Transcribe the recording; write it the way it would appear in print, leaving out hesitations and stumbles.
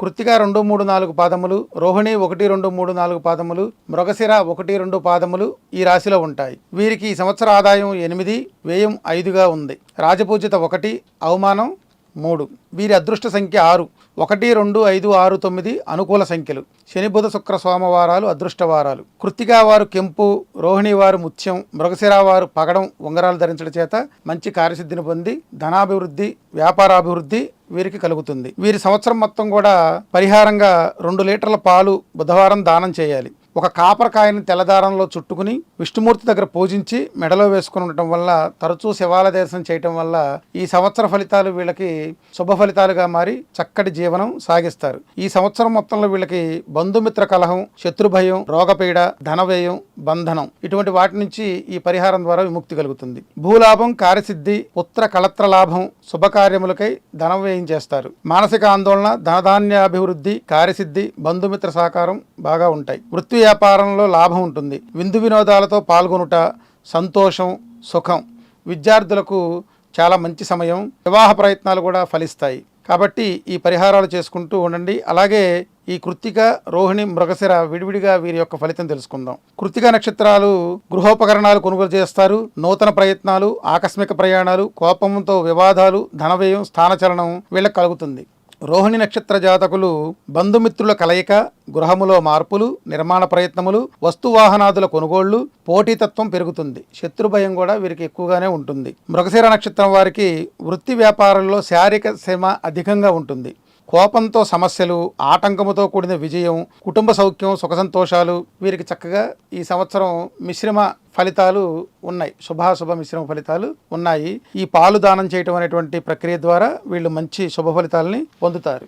కృత్తిక 2, 3, 4 పాదములు, రోహిణి 1, 2, 3, 4 పాదములు, మృగశిర 1, 2 పాదములు ఈ రాశిలో ఉంటాయి. వీరికి ఈ సంవత్సర ఆదాయం 8, వ్యయం 5గా ఉంది. రాజపూజిత 1, అవమానం 3. వీరి అదృష్ట సంఖ్య 6. 1, 2, 5, 6, 9 అనుకూల సంఖ్యలు. శని, బుధ, శుక్ర, సోమవారాలు అదృష్ట వారాలు. కృత్తికా వారు కెంపు, రోహిణి వారు ముత్యం, మృగశిర వారు పగడం, ఉంగరాలు ధరించడం చేత మంచి కార్యసిద్ధిని పొంది ధనాభివృద్ధి, వ్యాపారాభివృద్ధి వీరికి కలుగుతుంది. వీరి సంవత్సరం మొత్తం కూడా పరిహారంగా 2 లీటర్ల పాలు బుధవారం దానం చేయాలి. ఒక కాపరకాయని తెల్లదారంలో చుట్టుకుని విష్ణుమూర్తి దగ్గర పూజించి మెడలో వేసుకుని ఉండటం వల్ల, తరచూ శివాలయ దర్శనం చేయటం వల్ల ఈ సంవత్సర ఫలితాలు వీళ్ళకి శుభ ఫలితాలుగా మారి చక్కటి జీవనం సాగిస్తారు. ఈ సంవత్సరం మొత్తంలో వీళ్ళకి బంధుమిత్ర కలహం, శత్రుభయం, రోగపీడ, ధనవ్యయం, బంధనం ఇటువంటి వాటి నుంచి ఈ పరిహారం ద్వారా విముక్తి కలుగుతుంది. భూలాభం, కార్యసిద్ధి, పుత్ర కళత్ర లాభం, శుభకార్యములకై ధనం వ్యయం చేస్తారు. మానసిక ఆందోళన, ధనధాన్యాభివృద్ధి, కార్యసిద్ధి, బంధుమిత్ర సహకారం బాగా ఉంటాయి. వృత్తి వ్యాపారంలో లాభం ఉంటుంది. విందు వినోదాలతో పాల్గొనుట, సంతోషం, సుఖం. విద్యార్థులకు చాలా మంచి సమయం. వివాహ ప్రయత్నాలు కూడా ఫలిస్తాయి. కాబట్టి ఈ పరిహారాలు చేసుకుంటూ ఉండండి. అలాగే ఈ కృత్తిక, రోహిణి, మృగశిర విడివిడిగా వీరి యొక్క ఫలితం తెలుసుకుందాం. కృత్తిక నక్షత్రాలు గృహోపకరణాలు కొనుగోలు చేస్తారు. నూతన ప్రయత్నాలు, ఆకస్మిక ప్రయాణాలు, కోపంతో వివాదాలు, ధనవ్యయం, స్థానచలనం వీళ్ళకి కలుగుతుంది. రోహిణి నక్షత్ర జాతకులు బంధుమిత్రుల కలయిక, గృహములో మార్పులు, నిర్మాణ ప్రయత్నములు, వస్తువాహనాదుల కొనుగోళ్లు, పోటీతత్వం పెరుగుతుంది. శత్రుభయం కూడా వీరికి ఎక్కువగానే ఉంటుంది. మృగశిర నక్షత్రం వారికి వృత్తి వ్యాపారంలో శారీరక శ్రమ అధికంగా ఉంటుంది. కోపంతో సమస్యలు, ఆటంకముతో కూడిన విజయం, కుటుంబ సౌఖ్యం, సుఖ సంతోషాలు వీరికి చక్కగా ఈ సంవత్సరం మిశ్రమ ఫలితాలు ఉన్నాయి. శుభాశుభ మిశ్రమ ఫలితాలు ఉన్నాయి. ఈ పాలు దానం చేయటం అనేటువంటి ప్రక్రియ ద్వారా వీళ్ళు మంచి శుభ ఫలితాలని పొందుతారు.